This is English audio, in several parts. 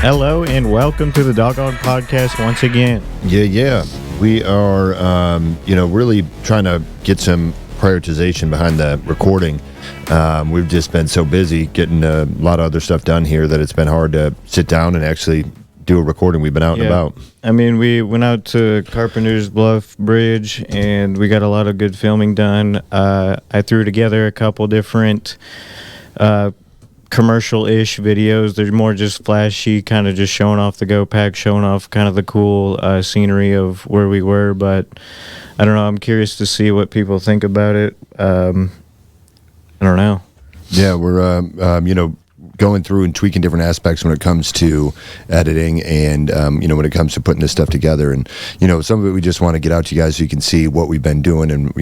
Hello and welcome to the Dogon podcast once again. Yeah. We are, really trying to get some prioritization behind the recording. We've just been so busy getting a lot of other stuff done here that it's been hard to sit down and actually do a recording. We've been out and about. I mean, we went out to Carpenter's Bluff Bridge and we got a lot of good filming done. I threw together a couple different commercial-ish videos. They're more just flashy, kind of just showing off the Go Pack, showing off kind of the cool scenery of where we were. But I don't know. I'm curious to see what people think about it. I don't know. Yeah, we're going through and tweaking different aspects when it comes to editing and when it comes to putting this stuff together. And some of it we just want to get out to you guys so you can see what we've been doing and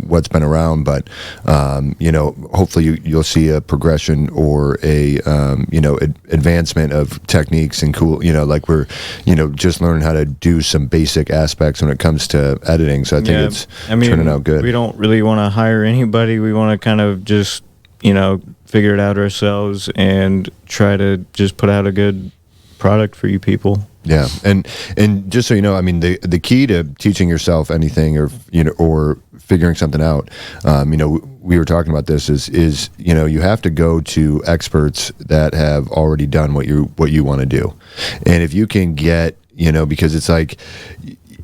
what's been around. But hopefully you'll see a progression or a advancement of techniques and cool, like we're just learning how to do some basic aspects when it comes to editing. So I think it's turning out good. We don't really want to hire anybody. We want to kind of just figure it out ourselves and try to just put out a good product for you people. Yeah, and just so you know, I mean, the key to teaching yourself anything or figuring something out, we were talking about this is you have to go to experts that have already done what you want to do, and if you can get because it's like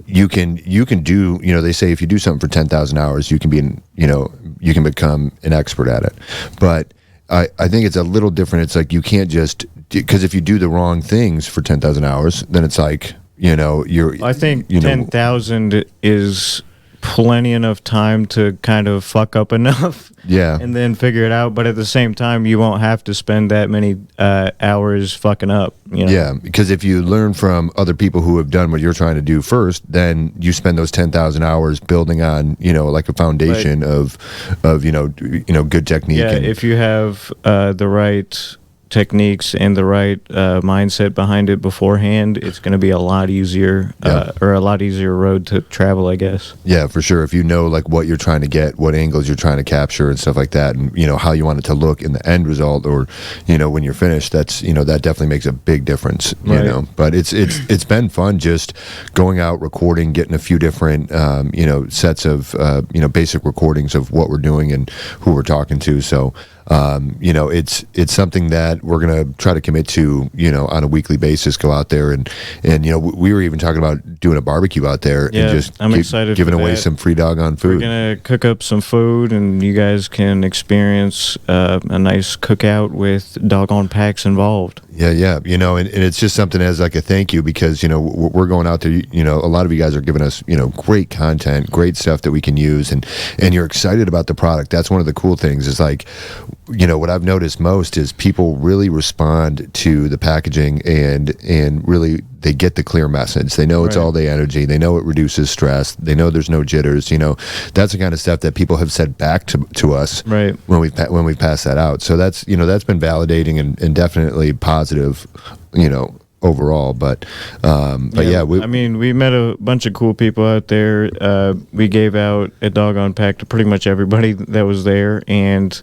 you can do they say if you do something for 10,000 hours you can be you can become an expert at it, but I think it's a little different. It's like you can't just because if you do the wrong things for 10,000 hours, then it's like you're. I think 10,000 is plenty enough time to kind of fuck up enough, and then figure it out. But at the same time, you won't have to spend that many hours fucking up. Yeah, because if you learn from other people who have done what you're trying to do first, then you spend those 10,000 hours building on like a foundation of good technique. Yeah, if you have the right techniques and the right mindset behind it beforehand, it's going to be a lot easier or a lot easier road to travel, I guess. Yeah, for sure. If you know like what you're trying to get, what angles you're trying to capture and stuff like that, and how you want it to look in the end result, or when you're finished, that's that definitely makes a big difference. But it's been fun just going out, recording, getting a few different sets of basic recordings of what we're doing and who we're talking to. So it's something that we're going to try to commit to, on a weekly basis, go out there and we were even talking about doing a barbecue out there and just excited giving away some free Dogon food. We're going to cook up some food and you guys can experience a nice cookout with Dogon packs involved. Yeah. And it's just something as like a thank you because, we're going out there, a lot of you guys are giving us, great content, great stuff that we can use and you're excited about the product. That's one of the cool things is like, what I've noticed most is people really respond to the packaging and really they get the clear message. They know it's all day energy. They know it reduces stress. They know there's no jitters. That's the kind of stuff that people have said back to us when we've passed that out. So that's that's been validating and definitely positive. Overall, but we met a bunch of cool people out there. We gave out a Dogon pack to pretty much everybody that was there, and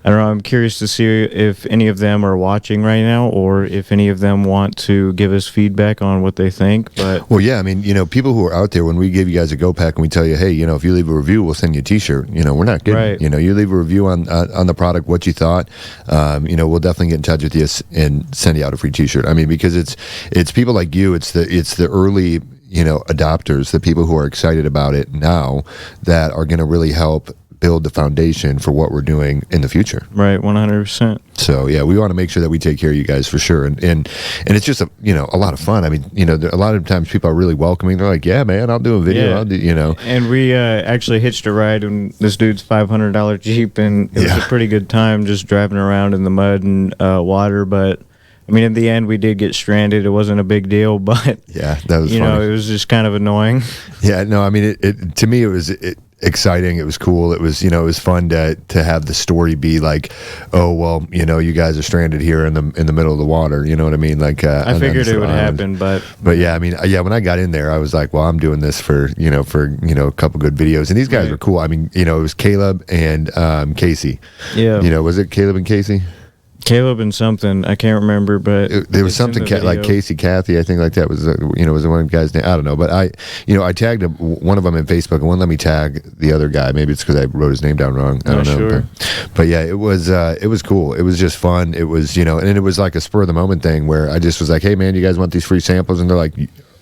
I don't know, I'm curious to see if any of them are watching right now or if any of them want to give us feedback on what they think. But people who are out there, when we give you guys a Go Pack and we tell you, hey, if you leave a review, we'll send you a t-shirt. We're not kidding. Right. You leave a review on the product, what you thought, we'll definitely get in touch with you and send you out a free t-shirt. I mean, because it's people like you, it's the early adopters, the people who are excited about it now that are going to really help build the foundation for what we're doing in the future. Right, 100%. So we want to make sure that we take care of you guys for sure, and it's just a lot of fun. I mean, a lot of times people are really welcoming. They're like, "Yeah, man, I'll do a video." Yeah. I'll do, And we actually hitched a ride in this dude's $500 Jeep, and it was a pretty good time just driving around in the mud and water. But I mean, in the end, we did get stranded. It wasn't a big deal, but that was funny. It was just kind of annoying. Yeah, no, I mean, it to me, it was exciting. It was cool. It was, it was fun to have the story be like, oh, well, you guys are stranded here in the middle of the water. You know what I mean? Like, I figured it would happen, but yeah, I mean, when I got in there, I was like, well, I'm doing this for a couple good videos. And these guys were cool. I mean, it was Caleb and Casey. Yeah. Was it Caleb and Casey? Caleb and something. I can't remember, but there was something like Casey Cathy, I think, like that was was one of the guys' name. I don't know, but I tagged one of them in Facebook and wouldn't let me tag the other guy. Maybe it's because I wrote his name down wrong. I don't know. Sure. But yeah, it was cool. It was just fun. It was and it was like a spur of the moment thing where I just was like, hey man, you guys want these free samples? And they're like,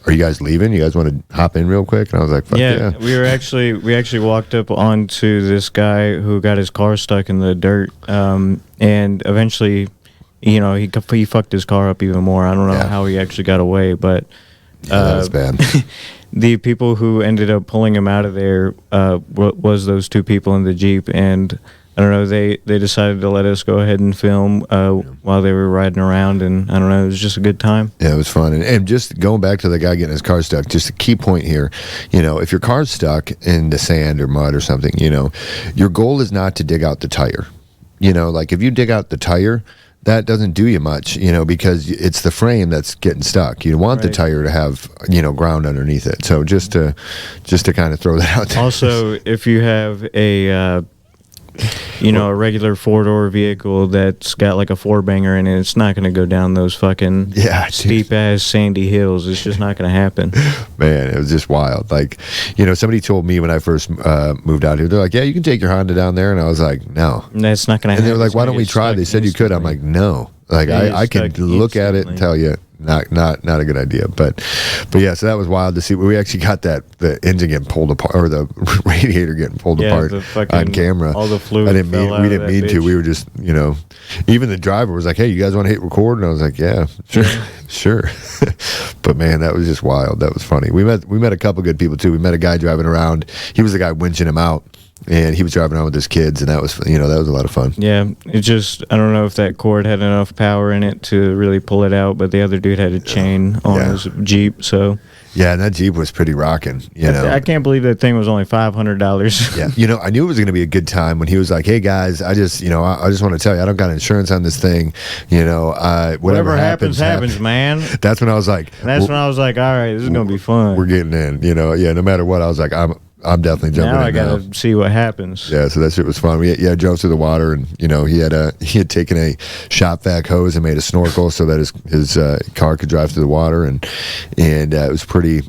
are you guys leaving? You guys want to hop in real quick? And I was like, fuck yeah. we actually walked up onto this guy who got his car stuck in the dirt, and eventually, he fucked his car up even more. I don't know how he actually got away, but that was bad. The people who ended up pulling him out of there was those two people in the Jeep, and I don't know, they decided to let us go ahead and film while they were riding around, and I don't know, it was just a good time. Yeah, it was fun. And just going back to the guy getting his car stuck, just a key point here, if your car's stuck in the sand or mud or something, your goal is not to dig out the tire. Like if you dig out the tire, that doesn't do you much, because it's the frame that's getting stuck. You want the tire to have, ground underneath it. So just to kind of throw that out there. Also, if you have a a regular four-door vehicle that's got like a four-banger in it, it's not going to go down those fucking steep-ass sandy hills. It's just not going to happen. Man, it was just wild. Like, somebody told me when I first moved out here, they're like, yeah, you can take your Honda down there. And I was like, no. That's not going to happen. And they were like, why don't we try? They said you could. I'm like, no. Like, I can look at it and tell you, not a good idea. But yeah, so that was wild to see. We actually got the engine getting pulled apart, or the radiator getting pulled apart on camera. All the fluid. We didn't mean to. We were just, even the driver was like, hey, you guys want to hit record? And I was like, yeah, sure. But man, that was just wild. That was funny. We met a couple good people too. We met a guy driving around. He was the guy winching him out. And he was driving around with his kids, and that was a lot of fun. Yeah, it just, I don't know if that cord had enough power in it to really pull it out, but the other dude had a chain on his Jeep, so. Yeah, and that Jeep was pretty rocking, I can't believe that thing was only $500. Yeah, I knew it was going to be a good time when he was like, hey guys, I just want to tell you, I don't got insurance on this thing, whatever happens, man. That's when I was like. When I was like, all right, this is going to be fun. We're getting in, no matter what, I was like, I'm definitely jumping in. Now I gotta see what happens. Yeah, so that shit was fun. We drove through the water, and he had taken a shop vac hose and made a snorkel so that his car could drive through the water, and it was pretty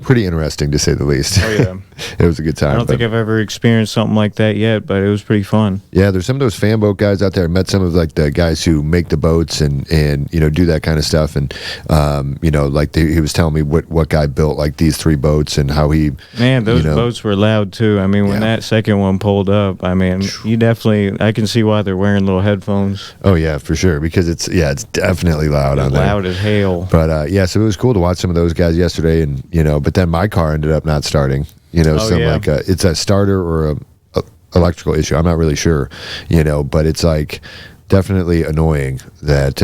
interesting to say the least. Oh yeah, it was a good time. I don't think I've ever experienced something like that yet, but it was pretty fun. Yeah, there's some of those fan boat guys out there. I met some of like the guys who make the boats and do that kind of stuff, and he was telling me what guy built like these 3 boats and how he. Man, those boats were loud too. I mean, when that second one pulled up, I mean, I can see why they're wearing little headphones. Oh yeah, for sure, because it's definitely loud on there. Loud as hell. But so it was cool to watch some of those guys yesterday, and but then my car ended up not starting. It's a starter or a electrical issue. I'm not really sure, but it's like definitely annoying that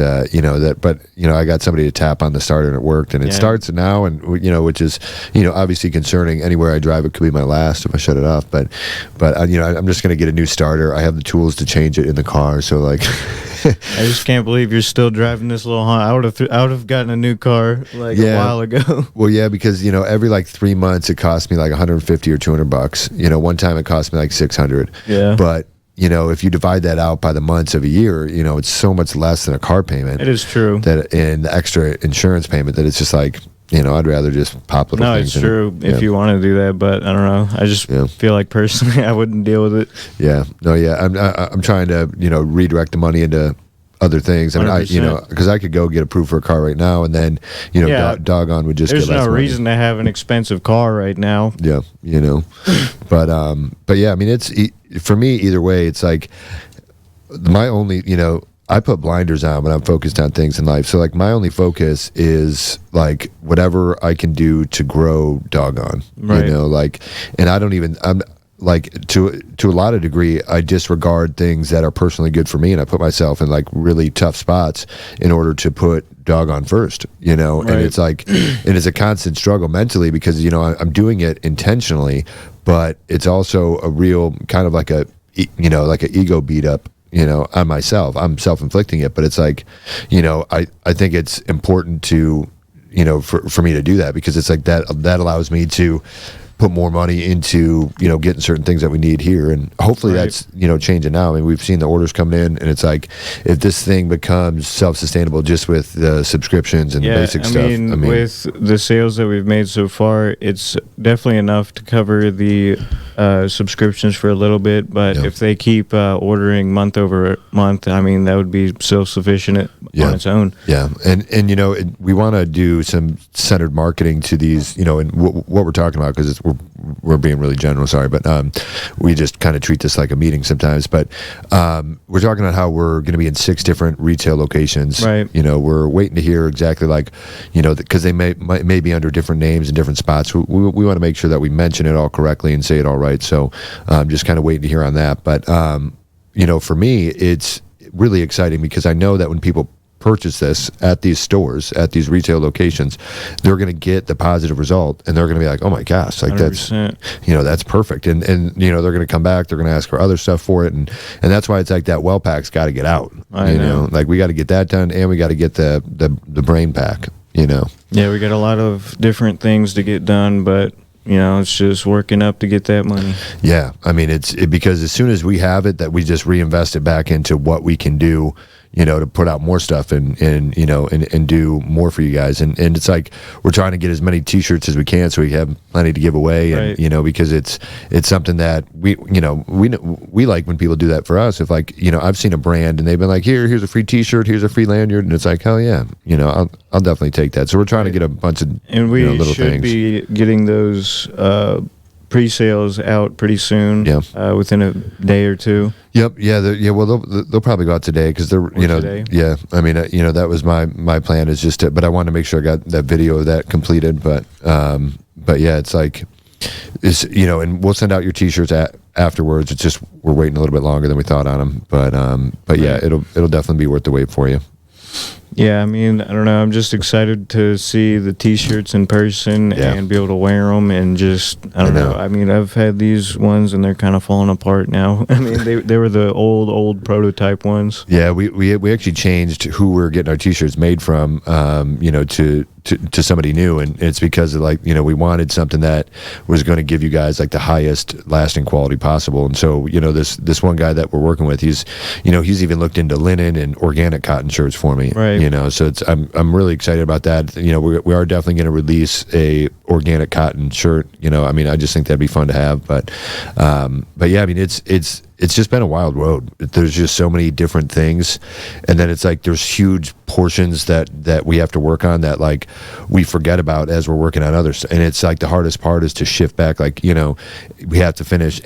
but I got somebody to tap on the starter and it worked, and it starts now, and which is obviously concerning. Anywhere I drive, it could be my last if I shut it off, but I'm just going to get a new starter. I have the tools to change it in the car, so like I just can't believe you're still driving this little Honda. I would have gotten a new car a while ago. Well, yeah, because every like 3 months it cost me like $150 or $200. One time it cost me like $600. Yeah, but if you divide that out by the months of a year, it's so much less than a car payment. It is true. And the extra insurance payment that it's just like, I'd rather just pop little things. No, it's true if you want to do that, but I don't know. I just feel like personally I wouldn't deal with it. Yeah. No, yeah. I'm trying to, redirect the money into other things. I mean, because I could go get approved for a car right now, and then, Dogon would just There's get less no money. reason to have an expensive car right now. Yeah, but yeah, I mean, it's for me either way. It's like my only, I put blinders on when I'm focused on things in life. So like my only focus is like whatever I can do to grow Dogon. Right. And I'm like to a lot of degree, I disregard things that are personally good for me, and I put myself in like really tough spots in order to put Dogon first, Right. And it's like it is a constant struggle mentally because I'm doing it intentionally, but it's also a real kind of like a like an ego beat up on myself. I'm self-inflicting it, but it's like I think it's important to for me to do that, because it's like that allows me to put more money into, getting certain things that we need here. And hopefully that's, changing now. I mean, we've seen the orders coming in, and it's like, if this thing becomes self-sustainable just with the subscriptions and the basic stuff. I mean, with the sales that we've made so far, it's definitely enough to cover the subscriptions for a little bit. But if they keep ordering month over month, I mean, that would be self-sufficient on its own. Yeah. And we want to do some centered marketing to these, and what we're talking about, because we're being really general, sorry, but we just kind of treat this like a meeting sometimes. But we're talking about how we're going to be in 6 different retail locations. Right. We're waiting to hear exactly because they may be under different names and different spots. We want to make sure that we mention it all correctly and say it all right. So just kind of waiting to hear on that. But, for me, it's really exciting because I know that when people purchase this at these stores, at these retail locations, they're going to get the positive result, and they're going to be like, oh my gosh, like 100%. That's perfect. And they're going to come back, they're going to ask for other stuff for it. And that's why it's like that well pack's got to get out. I know. Like, we got to get that done, and we got to get the brain pack, Yeah, we got a lot of different things to get done, but it's just working up to get that money. Yeah, I mean, because as soon as we have it, that we just reinvest it back into what we can do, to put out more stuff and do more for you guys. And it's like, we're trying to get as many T-shirts as we can so we have plenty to give away. And, because it's something that we like when people do that for us. If I've seen a brand and they've been like, here's a free T-shirt, here's a free lanyard. And it's like, hell yeah, I'll definitely take that. So we're trying to get a bunch of little things. And we should be getting those pre-sales out pretty soon. Within a day or two. Yep. Yeah. Well, they'll probably go out today because they're today? Yeah. I mean, that was my plan, is just but I wanted to make sure I got that video of that completed. But yeah, it's like, and we'll send out your T-shirts afterwards. It's just we're waiting a little bit longer than we thought on them. But yeah, it'll definitely be worth the wait for you. Yeah, I mean, I don't know. I'm just excited to see the T-shirts in person and be able to wear them, and just, I don't know. I mean, I've had these ones, and they're kind of falling apart now. I mean, they were the old prototype ones. Yeah, we actually changed who we're getting our T-shirts made from, to somebody new, and it's because of we wanted something that was going to give you guys the highest lasting quality possible. And so this one guy that we're working with, he's even looked into linen and organic cotton shirts for me. Right. So I'm really excited about that. We are definitely going to release a organic cotton shirt. I mean, I just think that'd be fun to have. But yeah, I mean, it's just been a wild road. There's just so many different things, and then it's like there's huge portions that we have to work on that we forget about as we're working on others. And it's like the hardest part is to shift back. We have to finish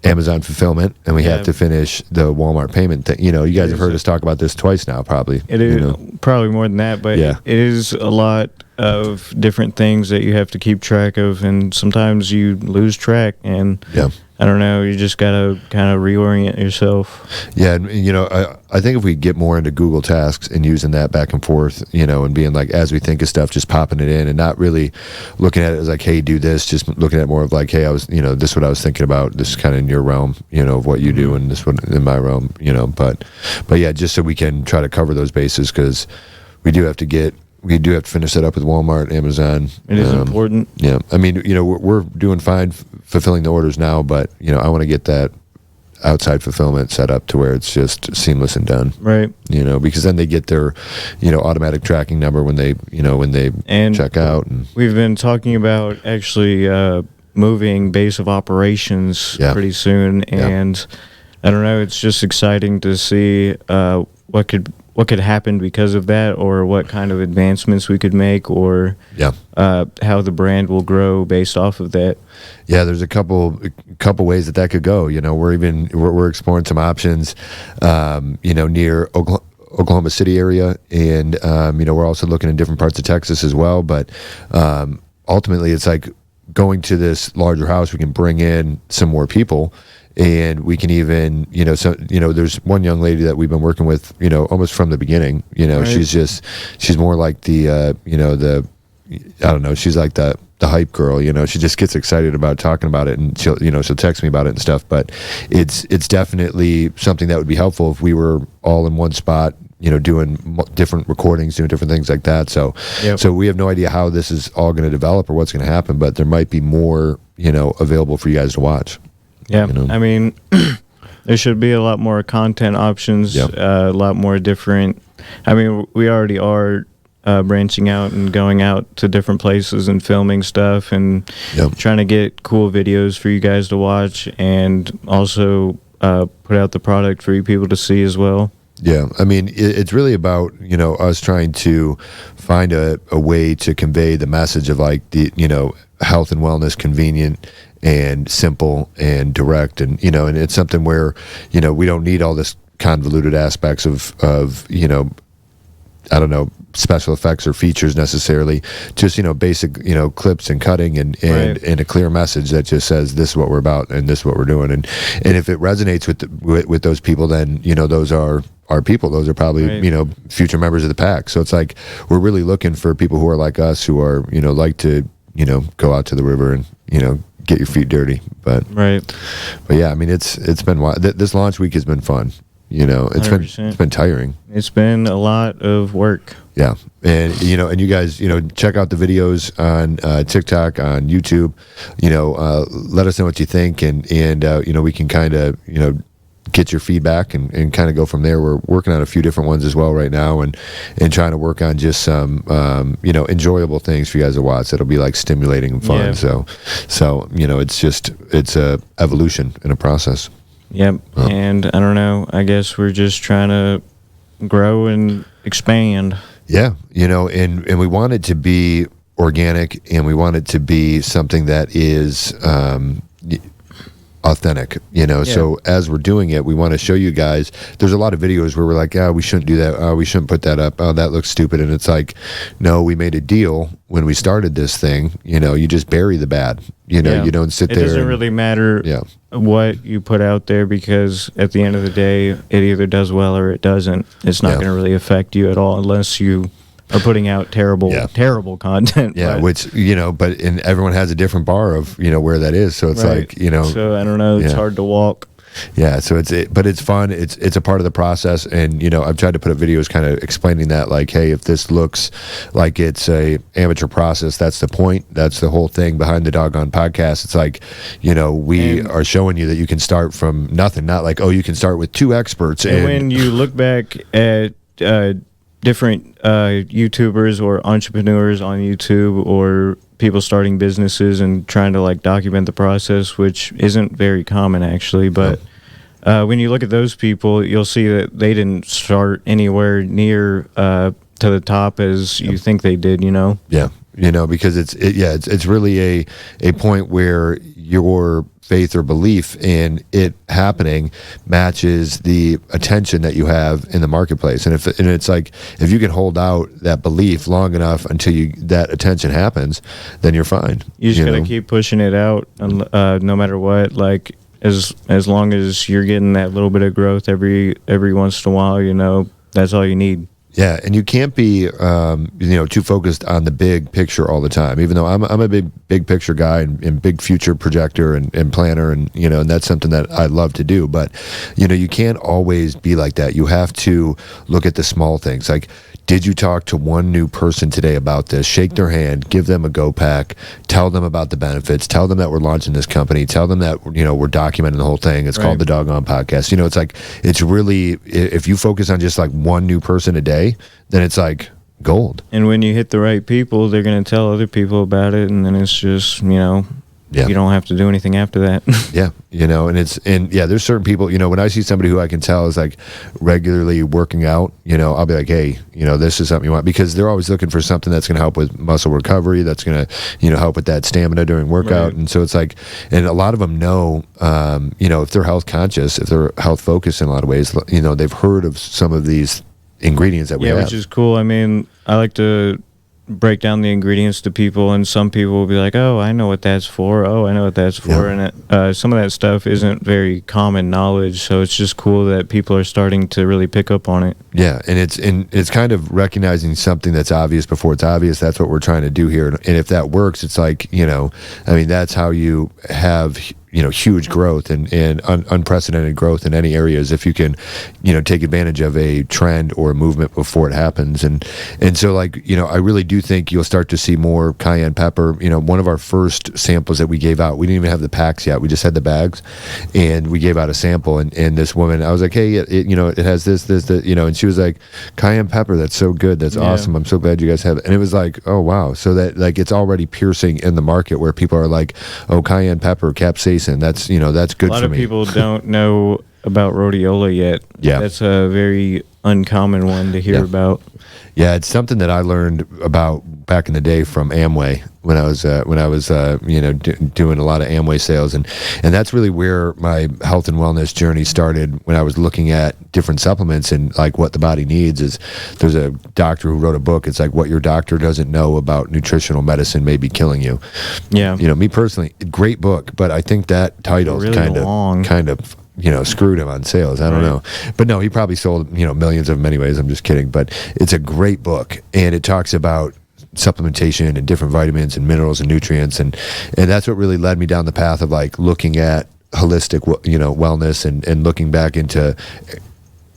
Amazon fulfillment, and we have to finish the Walmart payment thing. You guys have heard us talk about this twice now, probably. It is probably more than that, but it is a lot of different things that you have to keep track of, and sometimes you lose track, and I don't know, you just gotta kind of reorient yourself. Yeah, and I think if we get more into Google Tasks and using that back and forth, and being as we think of stuff, just popping it in and not really looking at it as hey, do this, just looking at it more of hey, I was, this is what I was thinking about, this is kind of in your realm, of what you do, and this one in my realm, but yeah, just so we can try to cover those bases, because we do have to finish that up with Walmart, Amazon. It is important. Yeah. I mean, we're doing fine fulfilling the orders now, but, I want to get that outside fulfillment set up to where it's just seamless and done. Right. Because then they get their, automatic tracking number when they check out. And we've been talking about actually moving base of operations pretty soon. And I don't know, it's just exciting to see what could happen because of that, or what kind of advancements we could make, or how the brand will grow based off of that. Yeah, there's a couple ways that could go. We're exploring some options, near Oklahoma City area, and we're also looking in different parts of Texas as well. But ultimately, it's going to this larger house, we can bring in some more people. And we can even, there's one young lady that we've been working with, almost from the beginning. Right. She's more like the, I don't know, she's like the hype girl. She just gets excited about talking about it, and she'll text me about it and stuff. But it's definitely something that would be helpful if we were all in one spot, doing different recordings, doing different things like that. So we have no idea how this is all going to develop or what's going to happen, but there might be more available for you guys to watch. Yeah, I mean, there should be a lot more content options, a lot more different. I mean, we already are branching out and going out to different places and filming stuff and trying to get cool videos for you guys to watch, and also put out the product for you people to see as well. Yeah, I mean, it's really about, us trying to find a way to convey the message of like the, health and wellness, convenient and simple and direct. And, and it's something where, we don't need all this convoluted aspects of I don't know, special effects or features necessarily, just, basic, clips and cutting and a clear message that just says this is what we're about and this is what we're doing. And if it resonates with those people, then, those are our people. Those are probably, future members of the pack. So it's like, we're really looking for people who are like us, who are, like to, go out to the river and, get your feet dirty. But yeah, I mean, it's been wild. This launch week has been fun. It's been tiring. It's been a lot of work. Yeah, and and you guys, check out the videos on TikTok, on YouTube. Let us know what you think, and we can kind of get your feedback and kind of go from there. We're working on a few different ones as well right now, and trying to work on just some enjoyable things for you guys to watch that'll be like stimulating and fun. So it's a evolution in a process. Yep, and I don't know, I guess we're just trying to grow and expand. Yeah, and we want it to be organic, and we want it to be something that is authentic, So as we're doing it, we want to show you guys. There's a lot of videos where we're like, we shouldn't do that. We shouldn't put that up. Oh, that looks stupid. And it's like, no, we made a deal when we started this thing. You just bury the bad. You don't sit there. It doesn't really matter what you put out there, because at the end of the day, it either does well or it doesn't. It's not going to really affect you at all unless you are putting out terrible content. Yeah, which, and everyone has a different bar of, where that is. So it's like, So I don't know, it's hard to walk. Yeah, so but it's fun. It's a part of the process, and I've tried to put up videos kind of explaining that, like, hey, if this looks like it's a amateur process, that's the point. That's the whole thing behind the Dogon podcast. It's like, we are showing you that you can start from nothing. Not like, you can start with 2 experts. And when you look back at different YouTubers or entrepreneurs on YouTube, or people starting businesses and trying to like document the process, which isn't very common actually, but when you look at those people, you'll see that they didn't start anywhere near to the top as you think they did. Yeah, because it's really a point where your faith or belief in it happening matches the attention that you have in the marketplace. And it's like, if you can hold out that belief long enough until that attention happens, then you're fine. You just gotta keep pushing it out, no matter what. Like, as long as you're getting that little bit of growth every once in a while, that's all you need. Yeah, and you can't be, too focused on the big picture all the time. Even though I'm a big picture guy and big future projector and planner, and and that's something that I love to do. But you can't always be like that. You have to look at the small things. Like, did you talk to one new person today about this? Shake their hand, give them a go pack, tell them about the benefits, tell them that we're launching this company, tell them that we're documenting the whole thing. It's called the Dogon Podcast. It's like, it's really, if you focus on just like one new person a day, then it's like gold. And when you hit the right people, they're going to tell other people about it, and then it's just you don't have to do anything after that. There's certain people, when I see somebody who I can tell is like regularly working out, I'll be like, hey, this is something you want, because they're always looking for something that's going to help with muscle recovery, that's going to, help with that stamina during workout. And so it's like, and a lot of them know, if they're health conscious, if they're health focused in a lot of ways, they've heard of some of these ingredients that we have. Which is cool. I mean, I like to break down the ingredients to people, and some people will be like, oh, I know what that's for. Oh, I know what that's for. And some of that stuff isn't very common knowledge, so it's just cool that people are starting to really pick up on it. Yeah, and it's kind of recognizing something that's obvious before it's obvious. That's what we're trying to do here. And if that works, it's like, that's how you have huge growth and unprecedented growth in any areas if you can, take advantage of a trend or a movement before it happens. And so like, I really do think you'll start to see more cayenne pepper. One of our first samples that we gave out, we didn't even have the packs yet. We just had the bags, and we gave out a sample. And this woman, I was like, hey, it has this, and she was like, cayenne pepper, that's so good. That's awesome. I'm so glad you guys have it. And it was like, oh, wow. So that like it's already piercing in the market where people are like, oh, cayenne pepper, capsaicin, that's good for me. A lot of people don't know about rhodiola yet. Yeah. That's a very uncommon one to hear about. Yeah, it's something that I learned about back in the day from Amway when I was doing a lot of Amway sales, and that's really where my health and wellness journey started. When I was looking at different supplements and like what the body needs, is there's a doctor who wrote a book. It's like what your doctor doesn't know about nutritional medicine may be killing you. Yeah, me personally, great book, but I think that title is really kind of screwed him on sales. I don't know. But no, he probably sold, millions of them anyways. I'm just kidding. But it's a great book, and it talks about supplementation and different vitamins and minerals and nutrients. And that's what really led me down the path of like looking at holistic, wellness and looking back into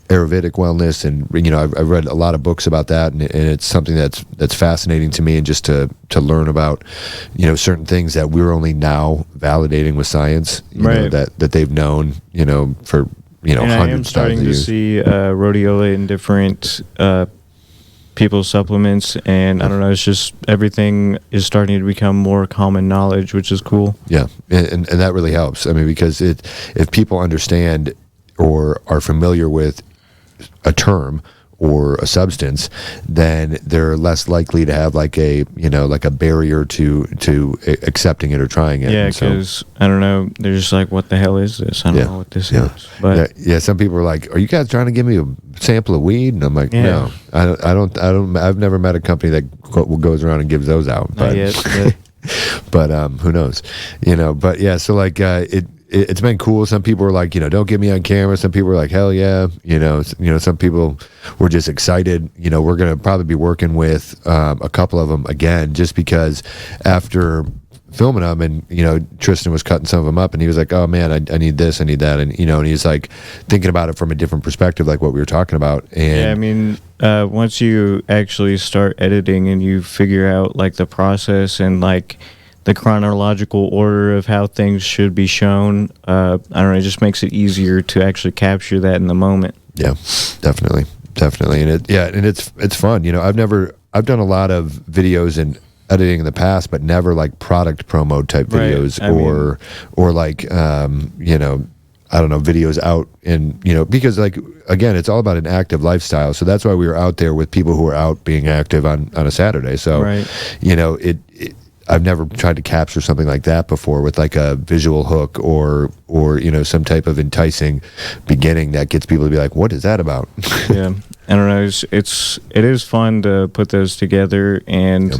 Ayurvedic wellness. And, I've read a lot of books about that, and it's something that's fascinating to me, and just to learn about, certain things that we're only now validating with science, that they've known, for, and hundreds of years. I am starting to see rhodiola in different people's supplements, and I don't know, it's just everything is starting to become more common knowledge, which is cool. Yeah, and that really helps. I mean, because if people understand or are familiar with a term or a substance, then they're less likely to have like a barrier to accepting it or trying it. Yeah, because I don't know, they're just like, what the hell is this? I don't know what this is. But some people are like, are you guys trying to give me a sample of weed? And I'm like, no, I don't. I've never met a company that goes around and gives those out. But, not yet, but who knows? But yeah, so like it's been cool. Some people were like, don't get me on camera. Some people were like, hell yeah. Some people were just excited. We're going to probably be working with a couple of them again, just because after filming them, and Tristan was cutting some of them up, and he was like, oh man, I need this, I need that, and and he's like thinking about it from a different perspective, like what we were talking about. And yeah, I mean, once you actually start editing and you figure out like the process and like the chronological order of how things should be shown, I don't know, it just makes it easier to actually capture that in the moment. Yeah, definitely, and it's fun. I've done a lot of videos and editing in the past, but never like product promo type videos, or like I don't know, videos out in, because like, again, it's all about an active lifestyle. So that's why we were out there with people who are out being active on a Saturday. So, I've never tried to capture something like that before with like a visual hook or some type of enticing beginning that gets people to be like, what is that about? Yeah, I don't know. It is fun to put those together, and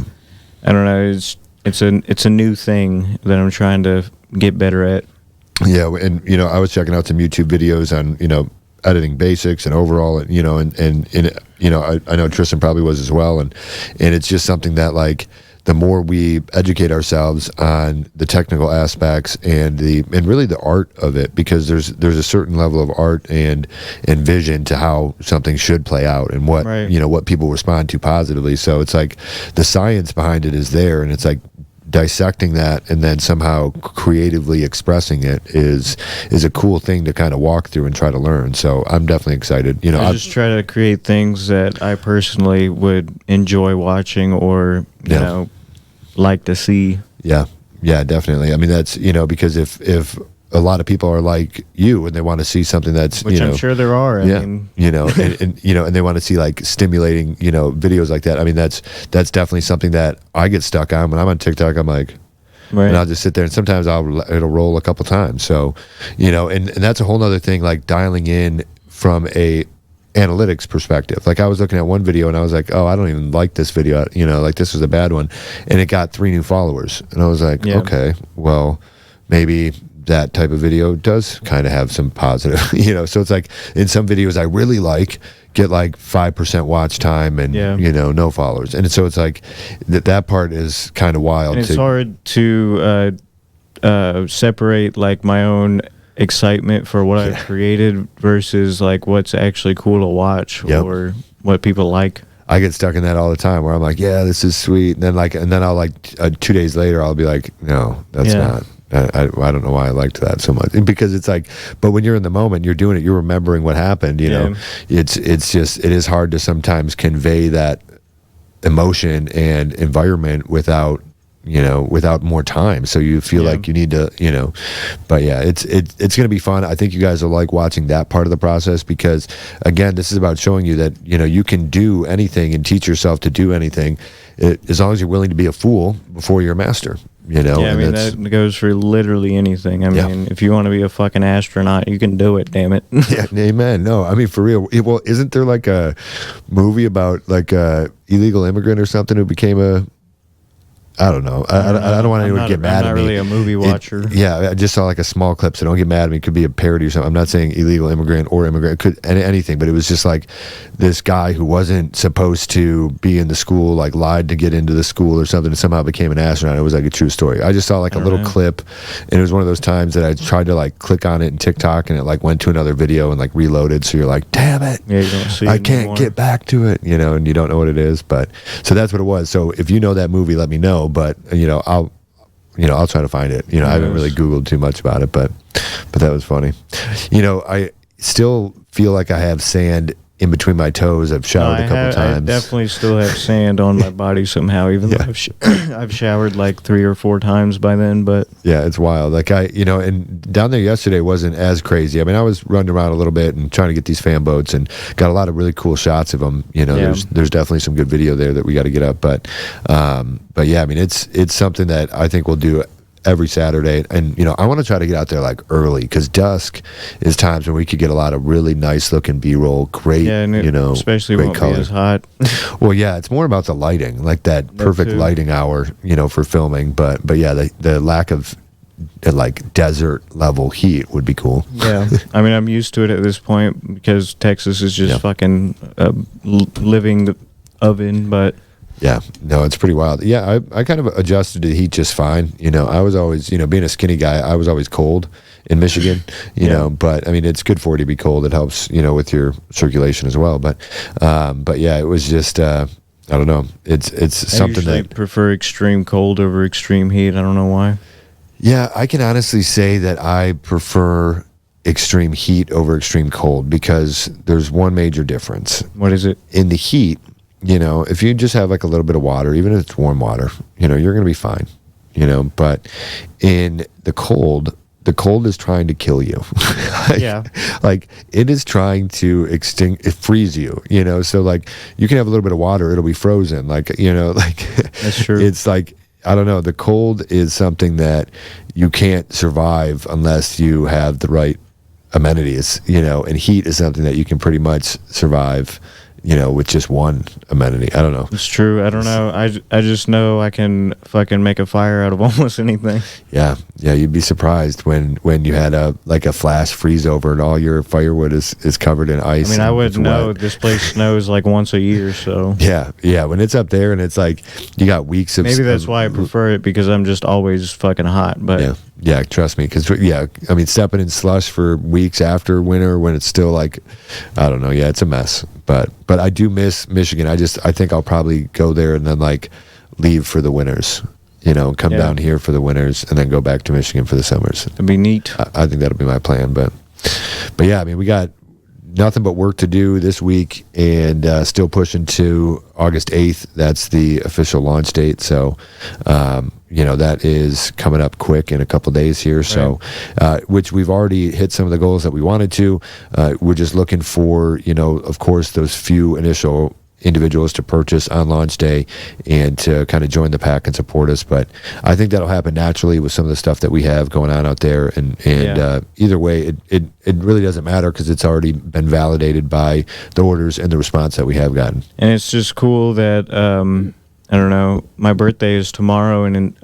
I don't know. It's a new thing that I'm trying to get better at. Yeah, and I was checking out some YouTube videos on editing basics and overall, and I know Tristan probably was as well, and it's just something that like, the more we educate ourselves on the technical aspects and really the art of it, because there's a certain level of art and vision to how something should play out, and what what people respond to positively. So it's like the science behind it is there, and it's like dissecting that and then somehow creatively expressing it is a cool thing to kind of walk through and try to learn. So I'm definitely excited. I just try to create things that I personally would enjoy watching or like to see. Yeah, definitely. I mean, that's because if a lot of people are like you and they want to see something that's which I'm sure there are. I mean, and they want to see like stimulating videos like that. I mean, that's definitely something that I get stuck on when I'm on TikTok. I'm like, and I'll just sit there, and sometimes it'll roll a couple times. So and that's a whole nother thing, like dialing in from a analytics perspective. Like I was looking at one video and I was like, oh, I don't even like this video, like this was a bad one, and it got 3 new followers, and I was like, okay, well, maybe that type of video does kind of have some positive, so it's like in some videos I really get like 5% watch time and no followers, and so it's like that part is kind of wild. And it's hard to separate like my own excitement for what I've created versus like what's actually cool to watch or what people like. I get stuck in that all the time where I'm like, yeah, this is sweet, and then I'll like 2 days later I'll be like, no, that's not. I don't know why I liked that so much, because it's like, but when you're in the moment, you're doing it, you're remembering what happened. You know, it is hard to sometimes convey that emotion and environment without more time. So you feel like you need to, but yeah, it's going to be fun. I think you guys will like watching that part of the process, because again, this is about showing you that, you can do anything and teach yourself to do anything, as long as you're willing to be a fool before you're a master. Yeah, I mean, that goes for literally anything. I mean, if you want to be a fucking astronaut, you can do it, damn it. Yeah, amen. No, I mean, for real. Well, isn't there like a movie about like a illegal immigrant or something who became a, I don't know. I don't want anyone to get mad at me. I'm not really a movie watcher. I just saw like a small clip, so don't get mad at me. It could be a parody or something. I'm not saying illegal immigrant or immigrant. It could anything, but it was just like this guy who wasn't supposed to be in the school, like lied to get into the school or something, and somehow became an astronaut. It was like a true story. I just saw like a little clip, and it was one of those times that I tried to like click on it in TikTok, and it like went to another video and like reloaded. So you're like, damn it, you don't see I can't get back to it, and you don't know what it is. But so that's what it was. So if you know that movie, let me know. But I'll try to find it. I haven't really Googled too much about it, but that was funny. I still feel like I have sand in between my toes. I've showered a couple times. I definitely still have sand on my body somehow, even though I've showered like 3 or 4 times by then. But yeah, it's wild. Like and down there yesterday wasn't as crazy. I mean, I was running around a little bit and trying to get these fan boats, and got a lot of really cool shots of them. There's definitely some good video there that we got to get up. But yeah, I mean, it's something that I think we'll do every Saturday, and I want to try to get out there like early, because dusk is times when we could get a lot of really nice looking B-roll, great, especially great won't color. be as hot. Well, yeah, it's more about the lighting, like that perfect lighting hour, for filming. But yeah, the lack of like desert level heat would be cool. Yeah, I mean, I'm used to it at this point because Texas is just fucking living oven, but. Yeah, no, it's pretty wild. Yeah, I kind of adjusted to the heat just fine. I was always, being a skinny guy, I was always cold in Michigan, but I mean, it's good for you to be cold. It helps, with your circulation as well. But yeah, it was just, I don't know. It's something that I prefer extreme cold over extreme heat. I don't know why. Yeah, I can honestly say that I prefer extreme heat over extreme cold, because there's one major difference. What is it? In the heat, if you just have like a little bit of water, even if it's warm water, you're going to be fine, but in the cold is trying to kill you. Like it is trying to freeze you, so like you can have a little bit of water, it'll be frozen. Like, like that's true. It's like, I don't know. The cold is something that you can't survive unless you have the right amenities, and heat is something that you can pretty much survive, with just one amenity. I don't know. It's true. I don't know. I just know I can fucking make a fire out of almost anything. Yeah. You'd be surprised when you had a flash freeze over and all your firewood is covered in ice. I mean, I wouldn't know. This place snows like once a year, so. Yeah. When it's up there and it's like you got weeks of. Maybe that's why I prefer it, because I'm just always fucking hot. But yeah, trust me, because I mean, stepping in slush for weeks after winter when it's still like, I don't know. Yeah, it's a mess. But I do miss Michigan. I think I'll probably go there and then like leave for the winters, come down here for the winters and then go back to Michigan for the summers. It'd be neat. I think that'll be my plan. But yeah, I mean, we got nothing but work to do this week, and still pushing to August 8th. That's the official launch date. So, that is coming up quick in a couple of days here. Right. So, which we've already hit some of the goals that we wanted to. We're just looking for, of course, those few initial individuals to purchase on launch day and to kind of join the pack and support us. But I think that'll happen naturally with some of the stuff that we have going on out there. And either way, it really doesn't matter, because it's already been validated by the orders and the response that we have gotten. And it's just cool that, I don't know. My birthday is tomorrow, and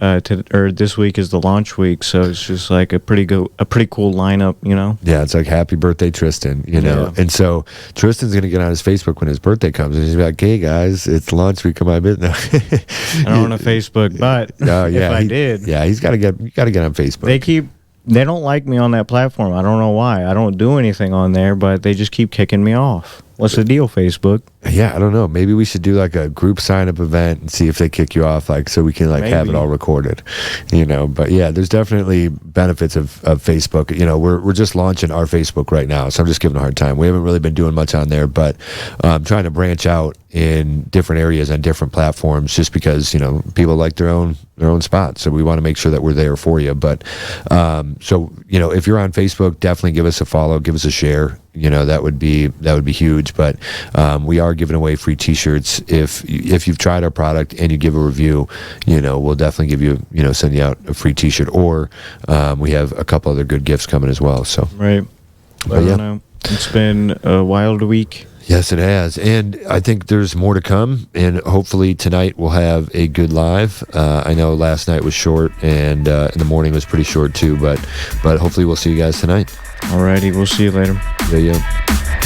or this week is the launch week, so it's just like a pretty cool lineup, you know. Yeah, it's like happy birthday, Tristan. You know, Yeah. and so Tristan's gonna get on his Facebook when his birthday comes, and he's gonna be like, "Hey guys, it's launch week of my business." I don't want to Facebook, but if I did, yeah, you gotta get on Facebook. They don't like me on that platform. I don't know why. I don't do anything on there, but they just keep kicking me off. What's the deal, Facebook? Yeah, I don't know. Maybe we should do like a group sign up event and see if they kick you off, like so we can like have it all recorded, you know. But yeah, there's definitely benefits of Facebook. You know, we're just launching our Facebook right now, so I'm just giving a hard time. We haven't really been doing much on there, but I'm trying to branch out in different areas on different platforms, just because, you know, people like their own spot. So we want to make sure that we're there for you. But so, you know, if you're on Facebook, definitely give us a follow, give us a share. You know, that would be huge. But we are giving away free T-shirts if you've tried our product and you give a review. You know, we'll definitely give you, you know, send you out a free T-shirt, or we have a couple other good gifts coming as well. So right, I don't know. It's been a wild week. Yes, it has. And I think there's more to come. And hopefully tonight we'll have a good live. I know last night was short, and in the morning was pretty short too. But hopefully we'll see you guys tonight. Alrighty, we'll see you later. Yeah.